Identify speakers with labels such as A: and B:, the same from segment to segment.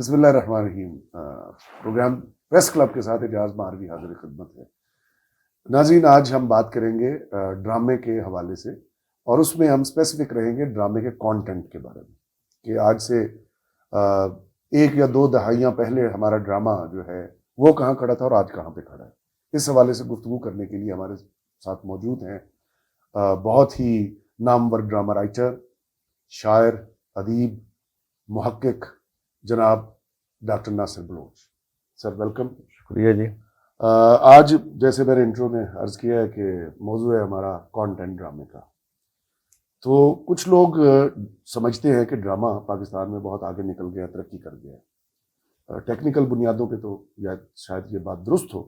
A: بسم اللہ الرحمن الرحیم۔ پروگرام پریس کلب کے ساتھ اعجاز ماروی حاضر خدمت ہے۔ ناظرین، آج ہم بات کریں گے ڈرامے کے حوالے سے، اور اس میں ہم اسپیسیفک رہیں گے ڈرامے کے کانٹینٹ کے بارے میں، کہ آج سے ایک یا دو دہائیاں پہلے ہمارا ڈرامہ جو ہے وہ کہاں کھڑا تھا اور آج کہاں پہ کھڑا ہے۔ اس حوالے سے گفتگو کرنے کے لیے ہمارے ساتھ موجود ہیں بہت ہی نامور ڈرامہ رائٹر، شاعر، ادیب، محقق جناب doctor Nasir Baloch. Sir welcome.
B: شکریہ جی۔
A: آج جیسے میں نے انٹرو میں عرض کیا ہے کہ موضوع ہے ہمارا کانٹینٹ ڈرامے کا، تو کچھ لوگ سمجھتے ہیں کہ ڈرامہ پاکستان میں بہت آگے نکل گیا، ترقی کر گیا۔ ٹیکنیکل بنیادوں پہ تو یا شاید یہ بات درست ہو،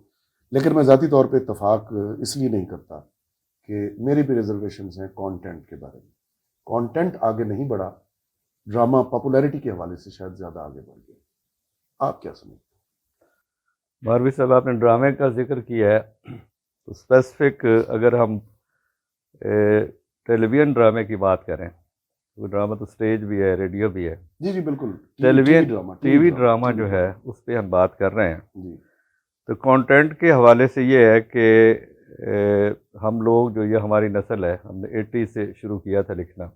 A: لیکن میں ذاتی طور پہ اتفاق اس لیے نہیں کرتا کہ میری بھی ریزرویشنز ہیں کانٹینٹ کے بارے میں۔ کانٹینٹ آگے نہیں بڑھا، ڈرامہ پاپولیرٹی کے حوالے سے شاید زیادہ آگے بڑھ گیا۔ آپ کیا سمجھتے ہیں؟
B: ماروی صاحب، آپ نے ڈرامے کا ذکر کیا ہے تو اسپیسیفک اگر ہم ٹیلی ویژن ڈرامے کی بات کریں، وہ ڈرامہ تو اسٹیج بھی ہے، ریڈیو بھی ہے۔
A: جی بالکل،
B: ٹی وی ڈرامہ جو ہے اس پہ ہم بات کر رہے ہیں۔
A: جی
B: تو کانٹینٹ کے حوالے سے یہ ہے کہ ہم لوگ جو یہ ہماری نسل ہے، ہم نے 80 سے شروع کیا تھا لکھنا۔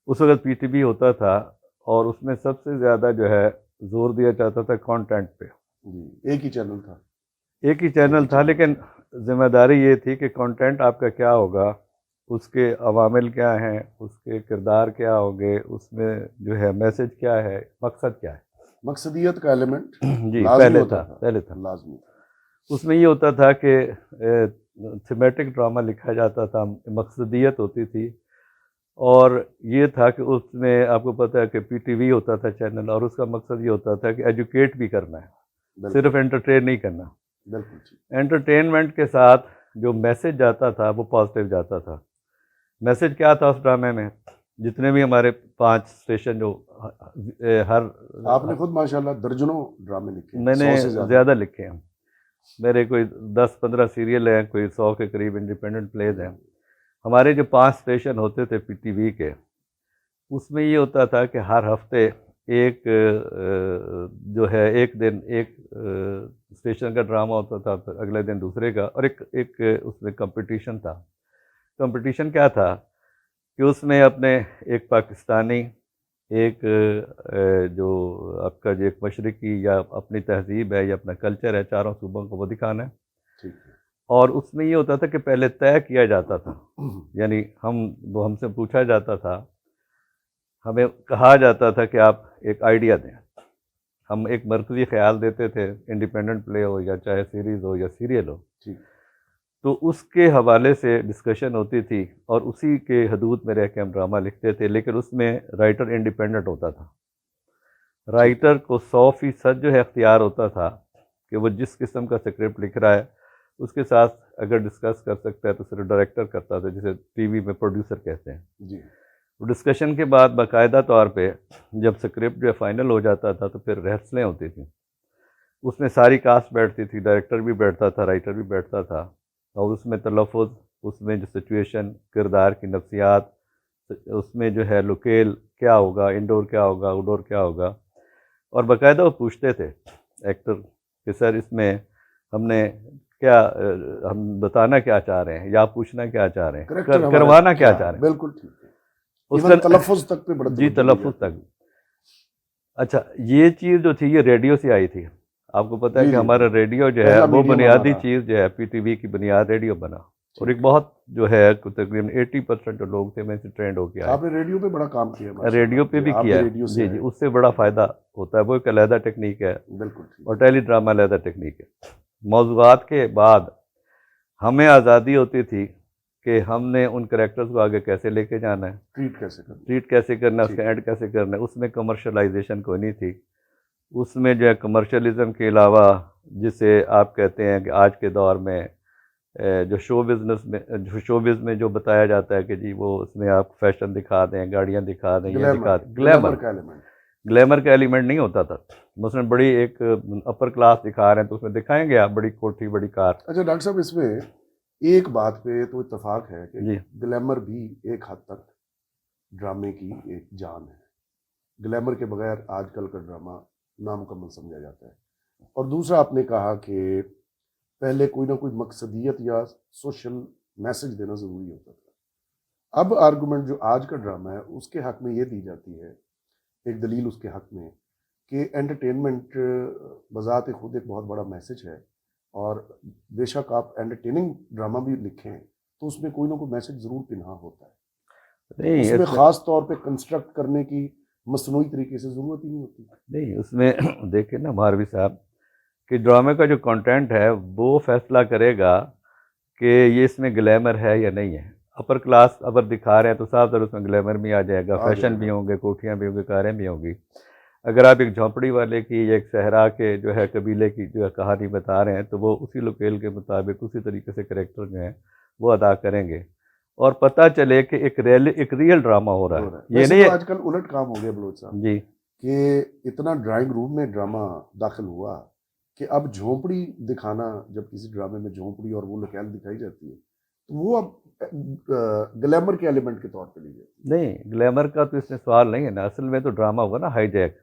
B: اس وقت پی ٹی وی ہوتا تھا اور اس میں سب سے زیادہ جو ہے زور دیا جاتا تھا کانٹینٹ پہ۔
A: جی، ایک ہی چینل تھا۔
B: ایک ہی چینل تھا، لیکن ذمہ داری یہ تھی کہ کانٹینٹ آپ کا کیا ہوگا، اس کے عوامل کیا ہیں، اس کے کردار کیا ہوں گے، اس میں جو ہے میسج کیا ہے، مقصد کیا ہے۔
A: مقصدیت کا ایلیمنٹ
B: جی
A: لازمی
B: پہلے تھا۔
A: لازمی۔
B: اس میں یہ ہوتا تھا کہ تھیمیٹک ڈرامہ لکھا جاتا تھا، مقصدیت ہوتی تھی، اور یہ تھا کہ اس میں آپ کو پتہ ہے کہ پی ٹی وی ہوتا تھا چینل، اور اس کا مقصد یہ ہوتا تھا کہ ایجوکیٹ بھی کرنا ہے، صرف انٹرٹین نہیں کرنا۔
A: بالکل
B: انٹرٹینمنٹ کے ساتھ جو میسج جاتا تھا وہ پازیٹیو جاتا تھا۔ میسج کیا تھا اس ڈرامے میں؟ جتنے بھی ہمارے 5 اسٹیشن جو ہر
A: آپ نے خود ماشاءاللہ درجنوں ڈرامے لکھے ہیں،
B: میں نے
A: 100 سے
B: زیادہ لکھے ہیں، میرے کوئی 10-15 سیریل ہیں، کوئی 100 کے قریب انڈیپینڈنٹ پلیز ہیں۔ ہمارے جو 5 اسٹیشن ہوتے تھے پی ٹی وی کے، اس میں یہ ہوتا تھا کہ ہر ہفتے ایک جو ہے ایک دن ایک اسٹیشن کا ڈرامہ ہوتا تھا، پھر اگلے دن دوسرے کا، اور ایک اس میں کمپٹیشن تھا۔ کمپٹیشن کیا تھا کہ اس میں اپنے ایک پاکستانی، ایک جو آپ کا جو ایک مشرقی یا اپنی تہذیب ہے یا اپنا کلچر ہے، چاروں صوبوں کو وہ دکھانا ہے۔ اور اس میں یہ ہوتا تھا کہ پہلے طے کیا جاتا تھا، یعنی ہم سے پوچھا جاتا تھا، ہمیں کہا جاتا تھا کہ آپ ایک آئیڈیا دیں۔ ہم ایک مرکزی خیال دیتے تھے، انڈیپینڈنٹ پلے ہو یا چاہے سیریز ہو یا سیریل ہو، تو اس کے حوالے سے ڈسکشن ہوتی تھی، اور اسی کے حدود میں رہ کے ہم ڈرامہ لکھتے تھے۔ لیکن اس میں رائٹر انڈیپینڈنٹ ہوتا تھا، رائٹر کو 100% جو ہے اختیار ہوتا تھا کہ وہ جس قسم کا اسکرپٹ لکھ رہا ہے اس کے ساتھ اگر ڈسکس کر سکتا ہے تو صرف ڈائریکٹر کرتا تھا، جسے ٹی وی میں پروڈیوسر کہتے ہیں۔
A: جی،
B: ڈسکشن کے بعد باقاعدہ طور پہ جب اسکرپٹ جو فائنل ہو جاتا تھا تو پھر ریہرسلیں ہوتی تھیں، اس میں ساری کاسٹ بیٹھتی تھی، ڈائریکٹر بھی بیٹھتا تھا، رائٹر بھی بیٹھتا تھا، اور اس میں تلفظ، اس میں جو سچویشن، کردار کی نفسیات، اس میں جو ہے لوکیل کیا ہوگا، انڈور کیا ہوگا، آؤٹ ڈور کیا ہوگا، اور باقاعدہ وہ پوچھتے تھے ایکٹر کہ سر اس میں ہم نے کیا، ہم بتانا کیا چاہ رہے ہیں، یا پوچھنا کیا چاہ رہے ہیں، کروانا کیا چاہ رہے ہیں۔
A: بالکل ٹھیک ہے، اس کا تلفظ تک پہ بڑا
B: جی، تلفظ تک۔ اچھا، یہ چیز جو تھی یہ ریڈیو سے آئی تھی۔ آپ کو پتہ ہے کہ ہمارا ریڈیو جو ہے وہ بنیادی چیز جو ہے پی ٹی وی کی بنیاد ریڈیو بنا، اور ایک بہت جو ہے تقریباً 80% جو لوگ تھے میں سے ٹرینڈ ہو کے آئے۔
A: آپ نے ریڈیو پہ بڑا کام کیا ہے،
B: ریڈیو پہ بھی کیا ہے، جی جی، اس سے بڑا فائدہ ہوتا ہے، وہ ایک علیحدہ ٹیکنیک ہے،
A: بالکل،
B: اور ٹیلی ڈرامہ علیحدہ ٹیکنیک ہے۔ موضوعات کے بعد ہمیں آزادی ہوتی تھی کہ ہم نے ان کریکٹرز کو آگے کیسے لے کے جانا ہے، ٹریٹ کیسے کرنا ہے، اس کا اینڈ کیسے کرنا ہے۔ اس میں کمرشلائزیشن کوئی نہیں تھی، اس میں جو ہے کمرشلزم کے علاوہ جسے آپ کہتے ہیں کہ آج کے دور میں جو شو بزنس میں جو بتایا جاتا ہے کہ جی وہ اس میں آپ فیشن دکھا دیں، گاڑیاں دکھا دیں، یہ دکھا دیں، گلیمر کا ایلیمنٹ نہیں ہوتا تھا۔ مثلاً بڑی ایک اپر کلاس دکھا رہے ہیں تو اس میں دکھائیں گے آپ بڑی کوٹھی، بڑی کار۔
A: اچھا ڈاکٹر صاحب، اس میں ایک بات پہ تو اتفاق ہے کہ
B: جی،
A: گلیمر بھی ایک حد تک ڈرامے کی ایک جان ہے۔ گلیمر کے بغیر آج کل کا ڈرامہ نامکمل سمجھا جاتا ہے. اور دوسرا آپ نے کہا کہ پہلے کوئی نہ کوئی مقصدیت یا سوشل میسج دینا ضروری ہوتا تھا. اب آرگومنٹ جو آج کا ڈرامہ ہے اس کے حق میں یہ دی جاتی ہے، ایک دلیل اس کے حق میں، کہ انٹرٹینمنٹ بذات خود ایک بہت بڑا میسج ہے، اور بے شک آپ انٹرٹیننگ ڈرامہ بھی لکھیں تو اس میں کوئی نہ کوئی میسج ضرور پنہا ہوتا ہے. اس میں خاص طور پہ کنسٹرکٹ کرنے کی مصنوعی طریقے سے ضرورت ہی نہیں ہوتی.
B: نہیں، اس میں دیکھیں نا مہاروی صاحب کہ ڈرامے کا جو کنٹینٹ ہے وہ فیصلہ کرے گا کہ یہ اس میں گلیمر ہے یا نہیں ہے. اپر کلاس اگر دکھا رہے ہیں تو صاف طور اس میں گلیمر بھی آ جائے گا، فیشن بھی ہوں گے، کوٹھیاں بھی ہوں گی، کاریں بھی ہوں گی. اگر آپ ایک جھونپڑی والے کی یا ایک صحرا کے جو ہے قبیلے کی جو ہے کہانی بتا رہے ہیں تو وہ اسی لوکیل کے مطابق اسی طریقے سے کریکٹر جو ہیں وہ ادا کریں گے، اور پتہ چلے کہ ایک ریئل ڈرامہ ہو رہا ہے. یہ نہیں ہے
A: آج کل الٹ کام ہو گیا بلوچ صاحب
B: جی
A: کہ اتنا ڈرائنگ روم میں ڈرامہ داخل ہوا کہ اب جھونپڑی دکھانا، جب کسی ڈرامے میں جھونپڑی اور وہ لوکیل دکھائی جاتی ہے تو وہ اب گلیمر کے ایلیمنٹ کے طور پہ لی جاتی ہے.
B: نہیں، گلیمر کا تو اس میں سوال نہیں ہے نا. اصل میں تو ڈرامہ ہوگا نا ہائی جیک،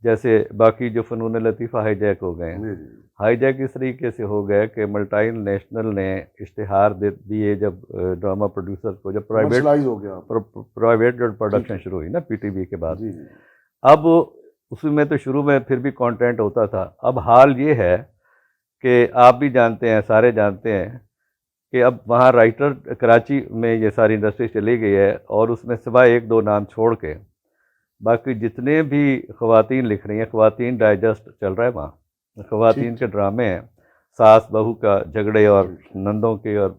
B: جیسے باقی جو فنون لطیفہ ہائی جیک ہو گئے ہیں. ہائی جیک اس طریقے سے ہو گئے کہ ملٹائی نیشنل نے اشتہار دیے جب ڈرامہ پروڈیوسر کو، جب پرائیویٹ پروڈکشن شروع ہوئی نا پی ٹی وی کے بعد. اب اس میں تو شروع میں پھر بھی کانٹینٹ ہوتا تھا. اب حال یہ ہے کہ آپ بھی جانتے ہیں، سارے جانتے ہیں کہ اب وہاں رائٹر کراچی میں یہ ساری انڈسٹری چلی گئی ہے، اور اس میں سوائے ایک دو نام چھوڑ کے باقی جتنے بھی خواتین لکھ رہی ہیں، خواتین ڈائجسٹ چل رہا ہے وہاں، خواتین کے ڈرامے ہیں، ساس بہو کا جھگڑے اور نندوں کے. اور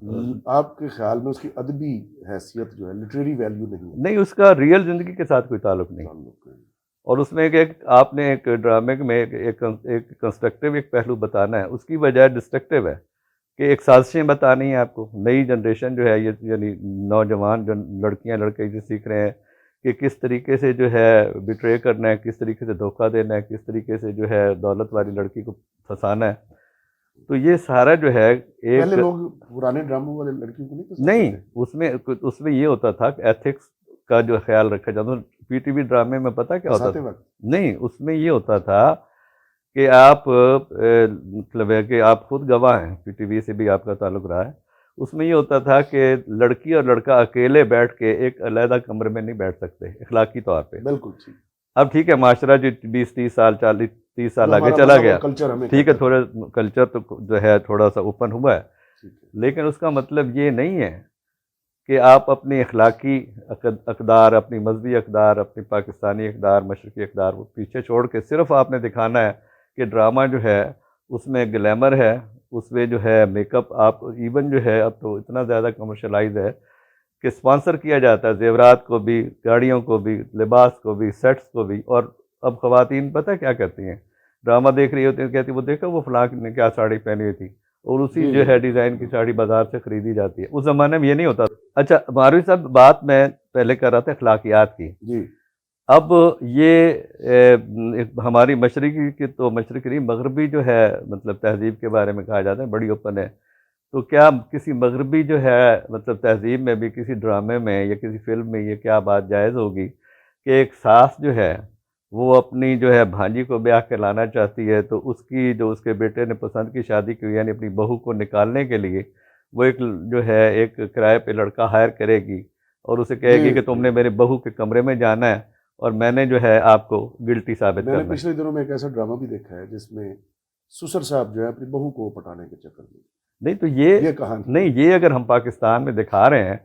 A: آپ کے خیال میں اس کی ادبی حیثیت جو ہے، لٹریری ویلیو
B: نہیں، اس کا ریئل زندگی کے ساتھ کوئی تعلق نہیں. اور اس میں آپ نے ایک ڈرامے میں ایک کنسٹرکٹیو ایک پہلو بتانا ہے، اس کی بجائے ڈسٹرکٹیو ہے کہ ایک سازشیں بتانی ہیں آپ کو. نئی جنریشن جو ہے یہ یعنی نوجوان جو لڑکیاں لڑکے جو سیکھ رہے ہیں کہ کس طریقے سے جو ہے بٹرے کرنا ہے، کس طریقے سے دھوکہ دینا ہے، کس طریقے سے جو ہے دولت والی لڑکی کو پھنسانا ہے. تو یہ سارا جو ہے
A: پہلے لوگ پرانے ڈراموں والے لڑکیوں کو
B: نہیں، اس میں یہ ہوتا تھا کہ ایتھکس کا جو خیال رکھا جاتا. پی ٹی وی ڈرامے میں پتہ کیا ہوتا تھا؟ نہیں، اس میں یہ ہوتا تھا کہ آپ مطلب ہے کہ آپ خود گواہ ہیں، پی ٹی وی سے بھی آپ کا تعلق رہا ہے. اس میں یہ ہوتا تھا کہ لڑکی اور لڑکا اکیلے بیٹھ کے ایک علیحدہ کمرے میں نہیں بیٹھ سکتے اخلاقی طور پہ.
A: بالکل ٹھیک.
B: اب ٹھیک ہے، معاشرہ جو 20-30 سال 40-30 سال آگے چلا گیا، ٹھیک ہے، تھوڑا کلچر تو جو ہے تھوڑا سا اوپن ہوا ہے، لیکن اس کا مطلب یہ نہیں ہے کہ آپ اپنی اخلاقی اقدار، اپنی مذہبی اقدار، اپنی پاکستانی اقدار، مشرقی اقدار وہ پیچھے چھوڑ کے صرف آپ نے دکھانا ہے کہ ڈرامہ جو ہے اس میں گلیمر ہے، اس میں جو ہے میک اپ. آپ ایون جو ہے اب تو اتنا زیادہ کمرشلائز ہے کہ سپانسر کیا جاتا ہے زیورات کو بھی، گاڑیوں کو بھی، لباس کو بھی، سیٹس کو بھی. اور اب خواتین پتہ کیا کرتی ہیں؟ ڈرامہ دیکھ رہی ہوتی ہیں، کہتی ہیں وہ دیکھا وہ فلاں نے کیا ساڑی پہنی ہوئی تھی، اور اسی جو ہے ڈیزائن کی ساڑی بازار سے خریدی جاتی ہے. اس زمانے میں یہ نہیں ہوتا. اچھا مہاروی صاحب، بات میں پہلے کر رہا تھا اخلاقیات کی. اب یہ ہماری مشرقی کی تو مشرقی نہیں، مغربی جو ہے مطلب تہذیب کے بارے میں کہا جاتا ہے بڑی اوپن ہے. تو کیا کسی مغربی جو ہے مطلب تہذیب میں بھی کسی ڈرامے میں یا کسی فلم میں یہ کیا بات جائز ہوگی کہ ایک ساس جو ہے وہ اپنی جو ہے بھانجی کو بیاہ کے لانا چاہتی ہے تو اس کی جو اس کے بیٹے نے پسند کی شادی کی یعنی اپنی بہو کو نکالنے کے لیے وہ ایک جو ہے ایک کرائے پہ لڑکا ہائر کرے گی اور اسے کہے گی کہ تم نے میرے بہو کے کمرے میں جانا ہے اور میں نے جو ہے آپ کو گلٹی ثابت کرنا ہے.
A: میں نے پچھلے دنوں میں ایک ایسا ڈرامہ بھی دیکھا ہے جس میں سسر صاحب جو ہے اپنی بہو کو پٹانے کے چکر میں.
B: نہیں تو یہ کہانی نہیں، یہ اگر ہم پاکستان میں دکھا رہے ہیں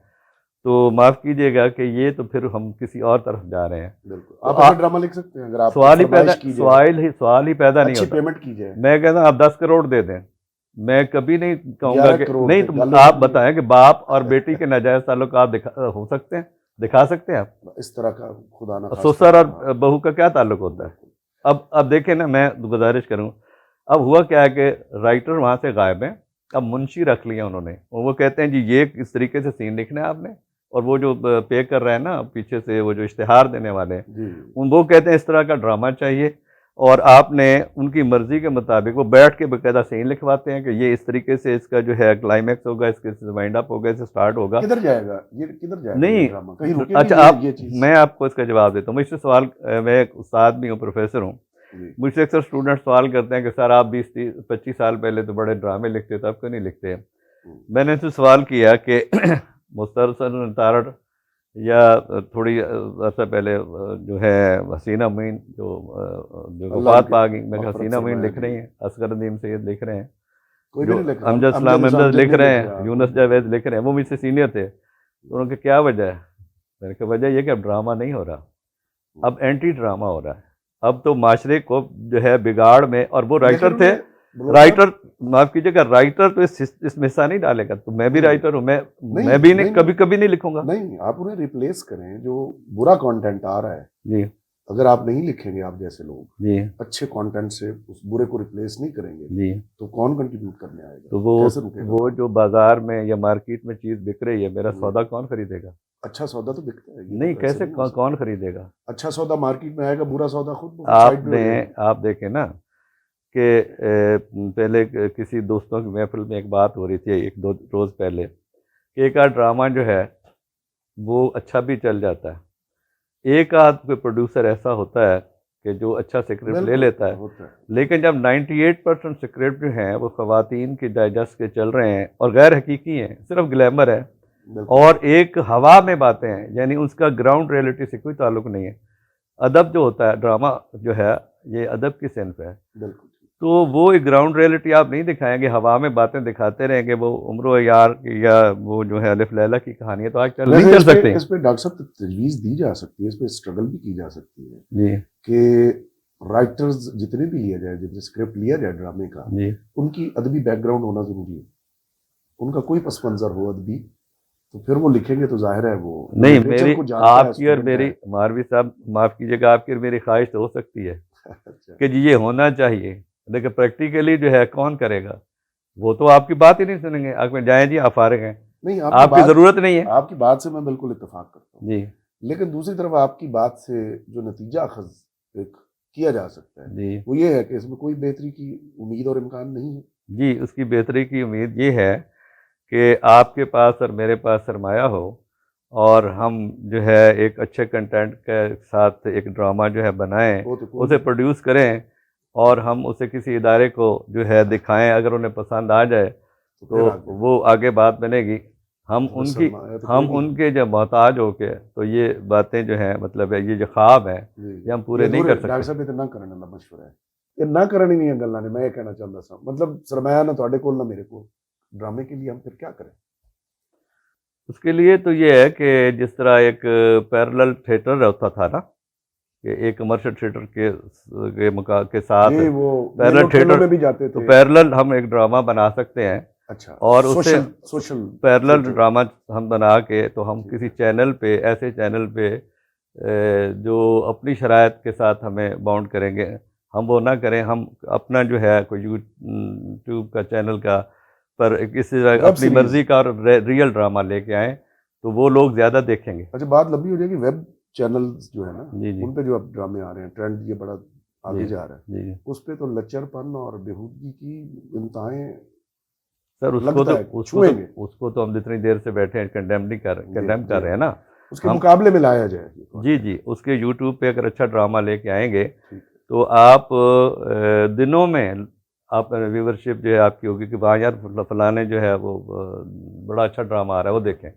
B: تو معاف کیجئے گا کہ یہ تو پھر ہم کسی اور طرف جا رہے ہیں.
A: بالکل آپ ایسا ڈرامہ لکھ سکتے ہیں اگر آپ
B: سوال ہی پیدا نہیں ہوتا.
A: پیمنٹ کی جائے.
B: میں کہتا ہوں آپ 10 کروڑ دے دیں، میں کبھی نہیں کہوں گا کہ نہیں. تم آپ بتائیں کہ باپ اور بیٹی کے ناجائز تعلقات ہو سکتے ہیں، دکھا سکتے ہیں آپ
A: اس طرح کا خدا نہ
B: سسر اور بہو کا کیا تعلق ہوتا ہے؟ اب دیکھیں نا، میں گزارش کروں، اب ہوا کیا ہے کہ رائٹر وہاں سے غائب ہیں، اب منشی رکھ لیا انہوں نے، اور وہ کہتے ہیں جی یہ اس طریقے سے سین لکھنا ہے آپ نے، اور وہ جو پے کر رہے ہیں نا پیچھے سے وہ جو اشتہار دینے والے ہیں وہ کہتے ہیں اس طرح کا ڈرامہ چاہیے، اور آپ نے ان کی مرضی کے مطابق وہ بیٹھ کے باقاعدہ سین لکھواتے ہیں کہ یہ اس طریقے سے اس کا جو ہے کلائمیکس ہوگا، اس کے وائنڈ اپ ہوگا، اس سے سٹارٹ ہوگا.
A: کدھر جائے گا یہ، کدھر جائے گا
B: نہیں؟ اچھا میں آپ کو اس کا جواب دیتا ہوں. میں اس سے سوال، میں ایک استاد بھی ہوں، پروفیسر ہوں.
A: جی
B: مجھ سے اکثر اسٹوڈنٹ سوال کرتے ہیں کہ سر آپ 20-25 سال پہلے تو بڑے ڈرامے لکھتے تھے، اب کیوں نہیں لکھتے؟ میں نے ان سے سوال کیا کہ مسلسل ریٹائرڈ یا تھوڑی عرصہ پہلے جو ہے حسینہ معین جو
A: اللہ
B: وفات
A: کے
B: پا گئی، میں کہ
A: مغفرت
B: حسینہ معین
A: فرمائے
B: لکھ رہی ہیں، اصغر ندیم سید لکھ رہے ہیں،
A: کوئی بھی
B: جو
A: نہیں لکھ رہا،
B: امجد اسلام
A: امجد
B: احمد لکھ
A: نہیں
B: رہے ہیں،
A: رہا،
B: یونس جاوید لکھ رہے ہیں، وہ مجھ سے سینئر تھے. تو انہوں نے کہا کیا وجہ ہے؟ میں نے کہا وجہ یہ کہ اب ڈرامہ نہیں ہو رہا، اب اینٹی ڈرامہ ہو رہا ہے، اب تو معاشرے کو جو ہے بگاڑ میں، اور وہ رائٹر تھے، رائٹر معاف کیجیے گا، رائٹر تو اس میں حصہ نہیں ڈالے گا، تو میں بھی رائٹر ہوں، میں بھی نہیں کبھی نہیں لکھوں گا.
A: نہیں، آپ انہیں ریپلیس کریں، جو برا کانٹینٹ آ رہا ہے
B: جی
A: اگر آپ نہیں لکھیں گے، آپ جیسے لوگ
B: جی
A: اچھے کانٹینٹ سے اس برے کو ریپلیس نہیں کریں گے
B: جی
A: تو کون کنٹریبیوٹ کرنے آئے گا؟
B: تو
A: کیسے رکے گا؟
B: وہ جو بازار میں یا مارکیٹ میں چیز بک رہی ہے، میرا سودا کون خریدے گا؟
A: اچھا سودا تو بکتا ہے، یہ
B: نہیں،
A: تو ایسے
B: کیسے
A: نہیں ہو سکتا.
B: کون خریدے گا؟
A: اچھا سودا مارکیٹ میں آئے گا، برا سودا خود
B: آپ
A: سائڈ پہ ہو جائے گا.
B: آپ دیکھیں نا کہ پہلے کسی دوستوں کی محفل میں ایک بات ہو رہی تھی 1-2 روز پہلے کہ ایک آدھ ڈرامہ جو ہے وہ اچھا بھی چل جاتا ہے، ایک آدھ کوئی پروڈیوسر ایسا ہوتا ہے کہ جو اچھا سکرپٹ لے لیتا ہے،
A: ہوتا ہے.
B: لیکن جب 98% سکرپٹ جو ہیں وہ خواتین کے ڈائجسٹ کے چل رہے ہیں اور غیر حقیقی ہیں، صرف گلیمر ہے
A: بالکل.
B: اور ایک ہوا میں باتیں ہیں، یعنی اس کا گراؤنڈ ریئلٹی سے کوئی تعلق نہیں ہے. ادب جو ہوتا ہے، ڈرامہ جو ہے، یہ ادب کی صنف ہے،
A: بالکل.
B: تو وہ ایک گراؤنڈ ریئلٹی آپ نہیں دکھائیں گے، ہوا میں باتیں دکھاتے رہیں گے، وہ عمر و یار یا وہ جو ہے الف لیلہ کی کہانی ہے، تو آج کل نہیں چل سکتے.
A: اس پہ ڈاکٹر صاحب تجویز دی جا سکتی ہے، اس پہ اسٹرگل بھی کی جا سکتی ہے
B: جی
A: کہ رائٹرز جتنے بھی لیا جائے، جتنے اسکرپٹ لیا جائے ڈرامے کا،
B: جی
A: ان کی ادبی بیک گراؤنڈ ہونا ضروری ہے، ان کا کوئی پس منظر ہو ادبی، تو پھر وہ لکھیں گے تو ظاہر ہے وہ
B: نہیں.
A: literature
B: میری
A: کو جانتا ہے
B: آپ کی اور
A: student
B: میری،
A: ہے.
B: ماروی صاحب معاف کیجیے گا، آپ کی اور میری خواہش تو ہو سکتی ہے
A: اچھا.
B: کہ جی یہ ہونا چاہیے، لیکن پریکٹیکلی جو ہے کون کرے گا؟ وہ تو آپ کی بات ہی نہیں سنیں گے، آپ میں جائیں جی آپ فارغ ہیں،
A: نہیں،
B: آپ کی ضرورت نہیں ہے.
A: آپ کی بات سے میں بالکل اتفاق کرتا ہوں،
B: جی
A: لیکن دوسری طرف آپ کی بات سے جو نتیجہ اخذ ایک کیا جا سکتا ہے
B: جی
A: وہ یہ ہے کہ اس میں کوئی بہتری کی امید اور امکان نہیں ہے.
B: جی اس کی بہتری کی امید یہ ہے کہ آپ کے پاس اور میرے پاس سرمایہ ہو اور ہم جو ہے ایک اچھے کنٹینٹ کے ساتھ ایک ڈرامہ جو ہے بنائیں، اسے پروڈیوس کریں اور ہم اسے کسی ادارے کو جو ہے دکھائیں، اگر انہیں پسند آ جائے تو وہ آگے بات بنے گی. ہم ان کے جو محتاج ہو کے تو یہ باتیں جو ہیں، مطلب ہے یہ جو خواب ہیں یہ ہم پورے نہیں کر سکتے.
A: ڈاکٹر صاحب اتنا کرنے والا مشورہ ہے، یہ نہ کرنی نہیں ہے گلاں نے. میں یہ کہنا چاہتا تھا، مطلب سرمایہ نہ تواڈے کول نہ میرے کول، ڈرامے کے لیے ہم پھر کیا کریں؟
B: اس کے لیے تو یہ ہے کہ جس طرح ایک پیرلل تھیٹر رہتا تھا نا، کہ ایک کمرشل تھیٹر کے ساتھ پیرلل تھیٹر
A: میں بھی جاتے
B: تو
A: تھے.
B: پیرلل ہم ایک ڈرامہ بنا سکتے ہیں.
A: اچھا.
B: اور اسے
A: سوشل
B: پیرلل ڈرامہ ہم بنا کے تو ہم کسی چینل پہ، ایسے چینل پہ جو اپنی شرائط کے ساتھ ہمیں باؤنڈ کریں گے، ہم وہ نہ کریں. ہم اپنا جو ہے کوئی یوٹیوب کا چینل کا پر کسی اپنی مرضی کا اور ریئل ڈرامہ لے کے آئیں تو وہ لوگ زیادہ دیکھیں گے.
A: اچھا، بات لمبی ہو جائے گی. ویب چینلز جو ہے نا،
B: جی جی
A: ان پہ جو اب ڈرامے آ رہے ہیں، ٹرینڈ یہ بڑا آگے جا رہا ہے،
B: جی
A: اس پہ تو لچر پن اور بےہودگی کی انتہائیں.
B: سر اس کو تو ہم جتنی دیر سے بیٹھے ہیں کنڈیم کر رہے ہیں نا،
A: اس کے مقابلے میں لایا جائے.
B: جی اس کے یوٹیوب پہ اگر اچھا ڈرامہ لے کے آئیں گے تو آپ دنوں میں آپ ویورشپ جو ہے آپ کی ہوگی کہ وہاں یار فلانے جو ہے وہ بڑا اچھا ڈرامہ آ رہا ہے، وہ دیکھیں،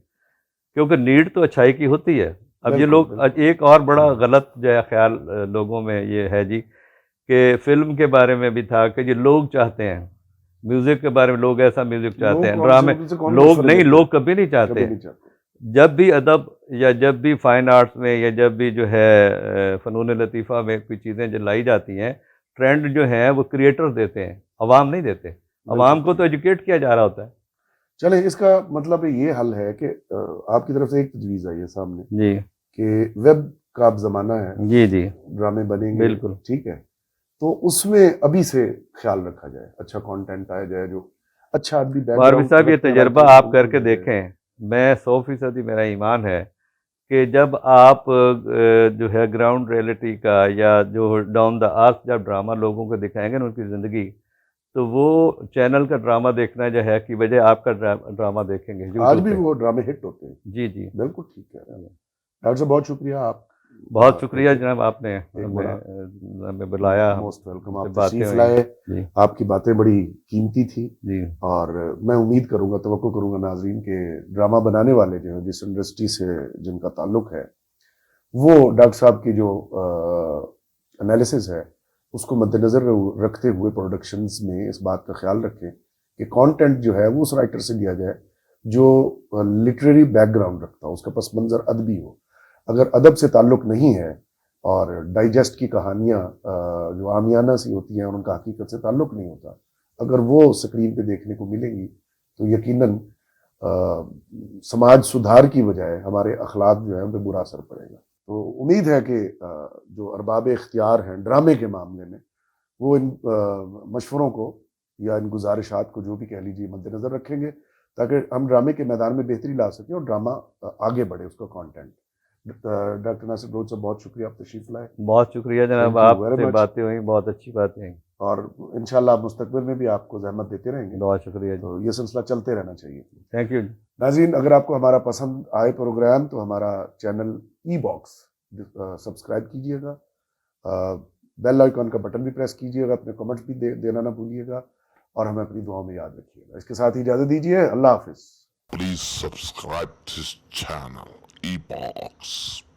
B: کیونکہ نیڈ تو اچھائی کی ہوتی ہے. اب یہ لوگ ایک اور بڑا غلط جو ہے خیال لوگوں میں یہ ہے جی کہ فلم کے بارے میں بھی تھا کہ یہ لوگ چاہتے ہیں، میوزک کے بارے میں لوگ ایسا میوزک چاہتے ہیں، ڈرامے لوگ کبھی نہیں چاہتے. جب بھی ادب یا جب بھی فائن آرٹس میں یا جب بھی جو ہے فنون لطیفہ میں کوئی چیزیں جو لائی جاتی ہیں، ٹرینڈ جو ہیں وہ کریٹر دیتے ہیں، عوام نہیں دیتے. عوام کو تو ایجوکیٹ کیا جا رہا ہوتا ہے.
A: چلیں، اس کا مطلب یہ حل ہے کہ آپ کی طرف سے ایک تجویز آئی ہے سامنے
B: جی
A: کہ ویب کا اب زمانہ ہے،
B: جی
A: ڈرامے بنیں گے،
B: بالکل
A: ٹھیک ہے، تو اس میں ابھی سے خیال رکھا جائے، اچھا کانٹینٹ آیا جائے، جو اچھا آدمی بیک گراؤنڈ.
B: ماروی صاحب یہ تجربہ آپ کر کے دیکھیں، میں 100% میرا ایمان ہے کہ جب آپ جو ہے گراؤنڈ ریئلٹی کا یا جو ڈاؤن دا ارتھ جب ڈرامہ لوگوں کو دکھائیں گے نا ان کی زندگی، تو وہ چینل کا ڈرامہ دیکھنا جو ہے کہ بجائے آپ کا ڈرامہ دیکھیں گے.
A: آج بھی وہ ڈرامے ہٹ ہوتے ہیں.
B: جی
A: بالکل ٹھیک ہے. ڈاکٹر صاحب بہت شکریہ، آپ
B: بہت شکریہ جناب آپ نے
A: بڑا
B: ہمیں بلایا.
A: Most welcome.
B: سے
A: آپ
B: باتیں
A: تشریف
B: ہوئیں.
A: لائے.
B: جی
A: آپ کی باتیں بڑی قیمتی تھی
B: جی
A: اور میں امید کروں گا, توقع کروں گا ناظرین کے ڈرامہ بنانے والے جو ہیں جس انڈسٹری سے جن کا تعلق ہے وہ ڈاکٹر صاحب کی جو انالیسز ہے اس کو مد نظر رکھتے ہوئے پروڈکشنز میں اس بات کا خیال رکھیں کہ کانٹینٹ جو ہے وہ اس رائٹر سے لیا جائے جو لٹریری بیک گراؤنڈ رکھتا ہو, اس کا پس منظر ادبی ہو. اگر ادب سے تعلق نہیں ہے اور ڈائجسٹ کی کہانیاں جو عامیانہ سی ہوتی ہیں اور ان کا حقیقت سے تعلق نہیں ہوتا, اگر وہ اسکرین پہ دیکھنے کو ملیں گی تو یقیناً سماج سدھار کی بجائے ہمارے اخلاق جو ہیں ان پہ برا اثر پڑے گا. تو امید ہے کہ جو ارباب اختیار ہیں ڈرامے کے معاملے میں وہ ان مشوروں کو یا ان گزارشات کو جو بھی کہہ لیجیے مد نظر رکھیں گے تاکہ ہم ڈرامے کے میدان میں بہتری لا سکیں اور ڈرامہ آگے بڑھے اس کا کانٹینٹ. ڈاکٹر ناصر بلوچ صاحب بہت شکریہ, آپ تشریف لائے.
B: بہت شکریہ جناب,
A: Thank you
B: آپ
A: very
B: سے
A: much.
B: باتیں ہوئیں, بہت اچھی باتیں ہیں.
A: اور انشاءاللہ آپ مستقبل میں بھی آپ کو زحمت دیتے رہیں گے,
B: بہت شکریہ جی.
A: تو یہ سلسلہ چلتے رہنا چاہیے.
B: Thank you.
A: ناظرین, اگر آپ کو ہمارا پسند آئے پروگرام تو ہمارا چینل ای باکس سبسکرائب کیجئے گا, بیل آئیکن کا بٹن بھی پریس کیجئے گا, اپنے کمنٹس بھی دینا نہ بھولیے گا اور ہمیں اپنی دعاؤں میں یاد رکھیے گا. اس کے ساتھ ہی اجازت دیجیے, اللہ حافظ.
C: Please subscribe to this channel, eBox.